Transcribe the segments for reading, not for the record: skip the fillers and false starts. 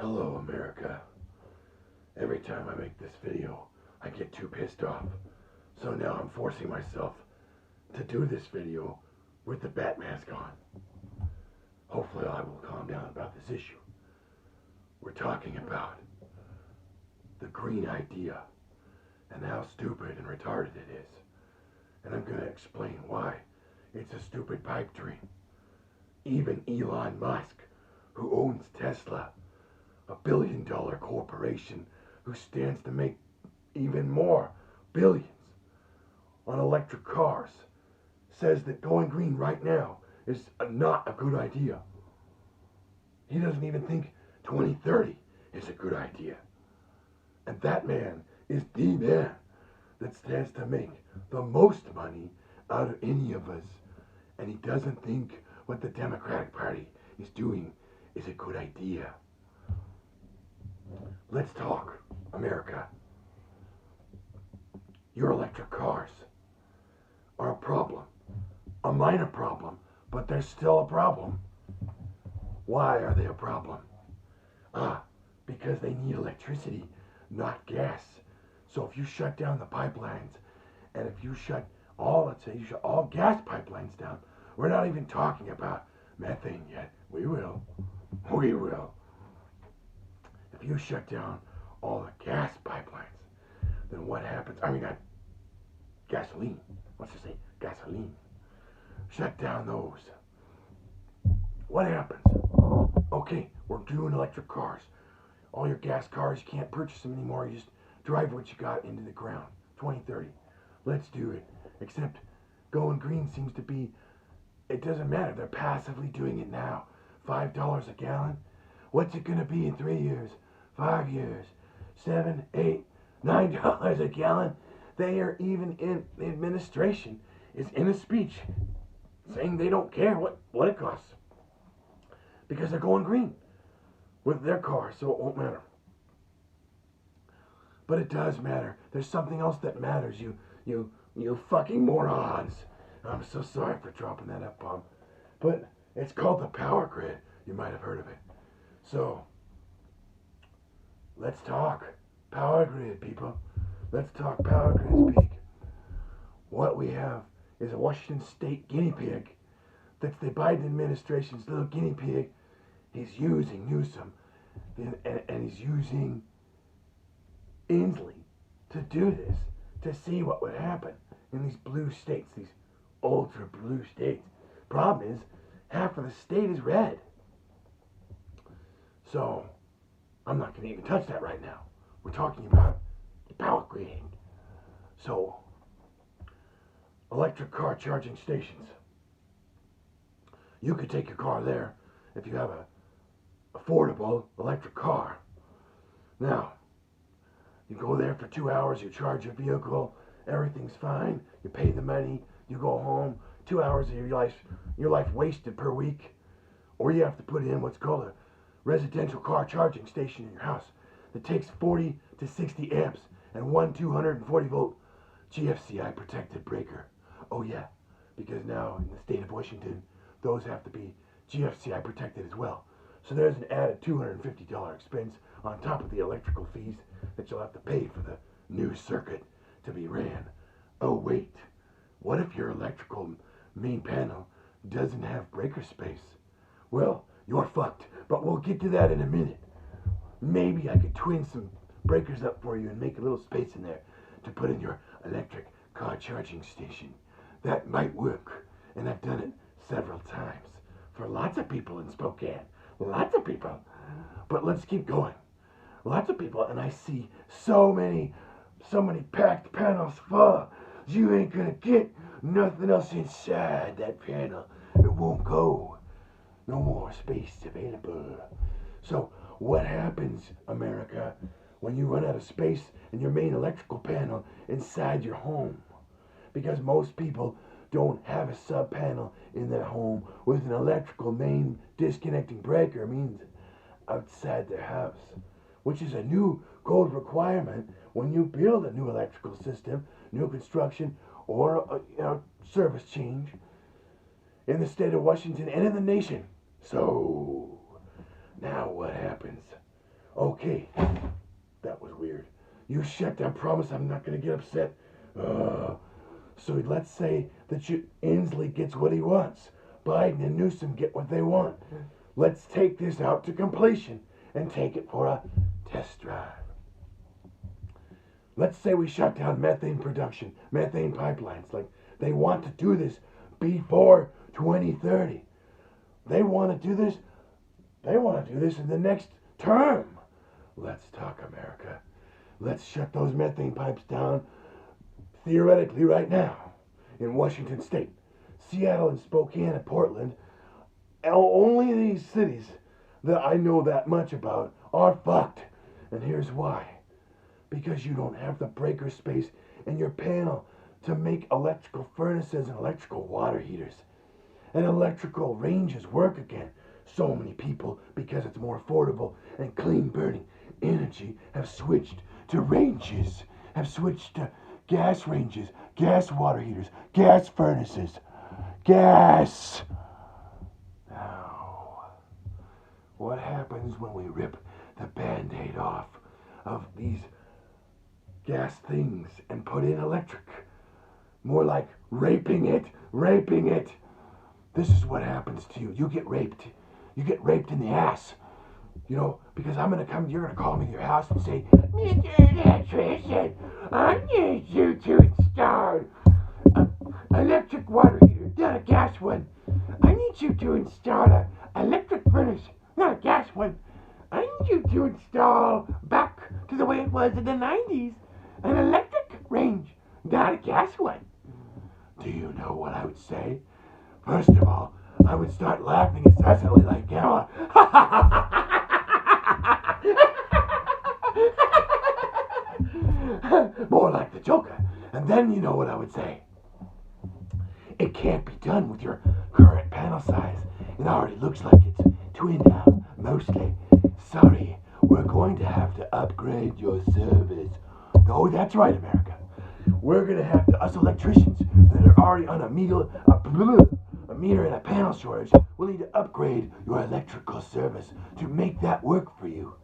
Hello, America. Every time I make this video, I get too pissed off. So now I'm forcing myself to do this video with the bat mask on. Hopefully I will calm down about this issue. We're talking about the green idea and how stupid and retarded it is. And I'm going to explain why it's a stupid pipe dream. Even Elon Musk, who owns Tesla, a billion-dollar corporation who stands to make even more billions on electric cars, says that going green right now is not a good idea. He doesn't even think 2030 is a good idea. And that man is the man that stands to make the most money out of any of us. And he doesn't think what the Democratic Party is doing is a good idea. Let's talk, America. Your electric cars are a problem. A minor problem, but they're still a problem. Why are they a problem? Because they need electricity, not gas. So if you shut down the pipelines, and if you shut let's say you shut all gas pipelines down, we're not even talking about methane yet. We will. If you shut down all the gas pipelines, then what happens? Gasoline. Let's just say gasoline. Shut down those. What happens? Okay, we're doing electric cars. All your gas cars, you can't purchase them anymore. You just drive what you got into the ground. 2030. Let's do it. Except going green seems to be, it doesn't matter. They're passively doing it now. $5 a gallon. What's it going to be in 3 years? 5 years? $7, $8, $9 a gallon? They are even in the administration is in a speech saying they don't care what it costs because they're going green with their cars, so it won't matter. But it does matter. There's something else that matters. You fucking morons. I'm so sorry for dropping that F-bomb. But it's called the power grid. You might have heard of it. So, let's talk power grid, people. Let's talk power grid speak. What we have is a Washington State guinea pig. That's the Biden administration's little guinea pig. He's using Newsom. And he's using Inslee to do this, to see what would happen in these blue states, these ultra blue states. Problem is, half of the state is red. So, I'm not going to even touch that right now. We're talking about the power grid. So, electric car charging stations. You could take your car there if you have a affordable electric car. Now, you go there for 2 hours, you charge your vehicle, everything's fine, you pay the money, you go home, 2 hours of your life wasted per week. Or you have to put in what's called a residential car charging station in your house that takes 40 to 60 amps and one 240 volt GFCI protected breaker. Oh yeah, because now in the state of Washington, those have to be GFCI protected as well. So there's an added $250 expense on top of the electrical fees that you'll have to pay for the new circuit to be ran. Oh wait, what if your electrical main panel doesn't have breaker space? Well, you're fucked, but we'll get to that in a minute. Maybe I could twin some breakers up for you and make a little space in there to put in your electric car charging station. That might work, and I've done it several times for lots of people in Spokane. Lots of people. But let's keep going. Lots of people, and I see so many packed panels full. You ain't gonna get nothing else inside that panel. It won't go. No more space available. So what happens, America, when you run out of space in your main electrical panel inside your home? Because most people don't have a sub panel in their home with an electrical main disconnecting breaker means outside their house, which is a new code requirement when you build a new electrical system, new construction, or a service change in the state of Washington and in the nation. So, now what happens? Okay, that was weird. You shut down. Promise I'm not gonna get upset. So let's say that Inslee gets what he wants. Biden and Newsom get what they want. Let's take this out to completion and take it for a test drive. Let's say we shut down methane production, methane pipelines. Like, they want to do this before 2030. They want to do this. They want to do this in the next term. Let's talk, America. Let's shut those methane pipes down theoretically right now in Washington State. Seattle and Spokane and Portland, only these cities that I know that much about are fucked. And here's why. Because you don't have the breaker space in your panel to make electrical furnaces and electrical water heaters. And electrical ranges work again. So many people, because it's more affordable and clean burning energy, have switched to ranges, have switched to gas ranges, gas water heaters, gas furnaces, gas. Now, what happens when we rip the Band-Aid off of these gas things and put in electric? More like raping it. This is what happens to you. You get raped. You get raped in the ass. You know, because you're gonna call me to your house and say, Mr. Electrician, I need you to install an electric water heater, not a gas one. I need you to install an electric furnace, not a gas one. I need you to install, back to the way it was in the 90s, an electric range, not a gas one. Do you know what I would say? First of all, I would start laughing incessantly like Gamma. More like the Joker. And then you know what I would say. It can't be done with your current panel size. It already looks like it's twinned out, mostly. Sorry, we're going to have to upgrade your service. No, that's right, America. We're going to have to, us electricians that are already on a meter and a panel shortage, we'll need to upgrade your electrical service to make that work for you.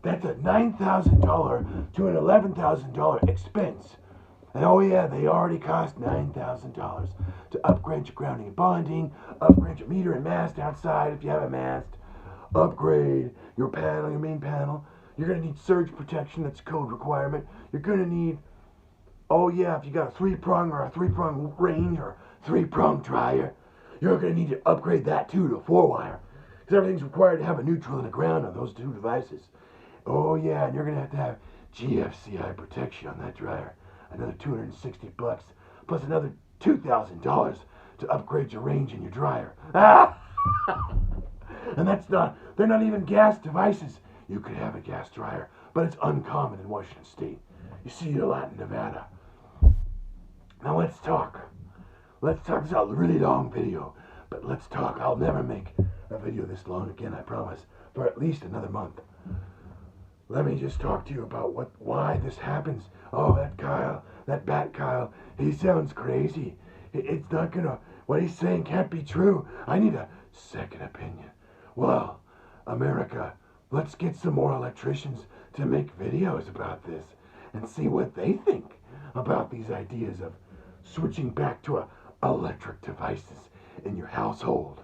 That's a $9,000 to an $11,000 expense. And oh yeah, they already cost $9,000 to upgrade your grounding and bonding, upgrade your meter and mast outside if you have a mast, upgrade your panel, your main panel. You're going to need surge protection, that's a code requirement. You're going to need, oh yeah, if you got a 3-prong or a 3-prong range or a 3-prong dryer, you're going to need to upgrade that too to a 4-wire. Because everything's required to have a neutral and a ground on those two devices. Oh yeah, and you're going to have GFCI protection on that dryer. Another $260 plus another $2,000 to upgrade your range in your dryer. And they're not even gas devices. You could have a gas dryer, but it's uncommon in Washington State. You see it a lot in Nevada. Now let's talk. This is a really long video, but let's talk. I'll never make a video this long again, I promise, for at least another month. Let me just talk to you about why this happens. Oh, that Bat Kyle, he sounds crazy. It's not gonna, what he's saying can't be true. I need a second opinion. Well, America, let's get some more electricians to make videos about this and see what they think about these ideas of switching back to electric devices in your household.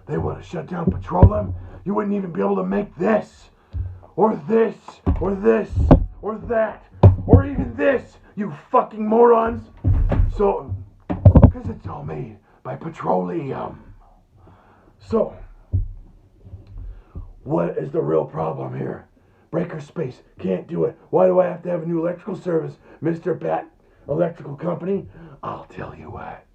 They want to shut down petroleum. You wouldn't even be able to make this, or this, or this, or that, or even this, you fucking morons. So, because it's all made by petroleum. So, what is the real problem here? Breaker space, can't do it. Why do I have to have a new electrical service, Mr. Bat Electrical Company? I'll tell you what.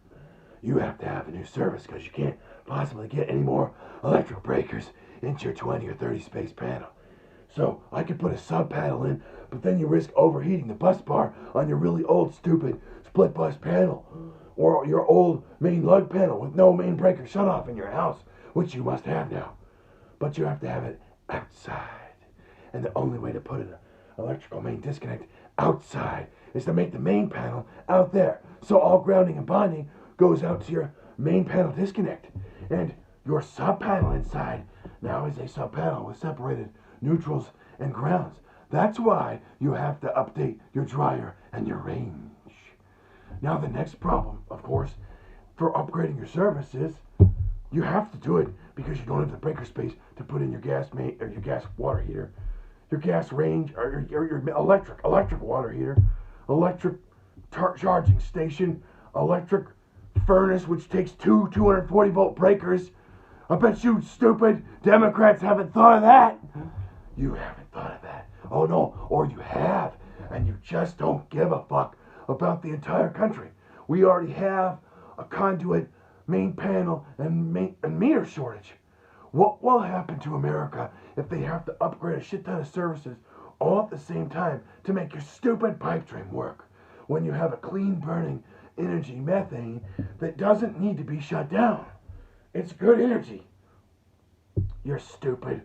You have to have a new service because you can't possibly get any more electric breakers into your 20 or 30 space panel. So I could put a sub panel in, but then you risk overheating the bus bar on your really old, stupid split bus panel, or your old main lug panel with no main breaker shutoff in your house, which you must have now. But you have to have it outside. And the only way to put an electrical main disconnect outside is to make the main panel out there. So all grounding and bonding goes out to your main panel disconnect. And Your sub panel inside now is a sub panel with separated neutrals and grounds. That's why you have to update your dryer and your range. Now the next problem, of course, for upgrading your service is you have to do it because you don't have the breaker space to put in your gas main or your gas water heater, your gas range or your electric water heater, electric charging station, electric furnace which takes two 240-volt breakers. I bet you stupid Democrats haven't thought of that. You haven't thought of that. Oh no, or you have, and you just don't give a fuck about the entire country. We already have a conduit, main panel, and meter shortage. What will happen to America if they have to upgrade a shit ton of services all at the same time to make your stupid pipe dream work when you have a clean burning energy, methane, that doesn't need to be shut down? It's good energy. You're stupid.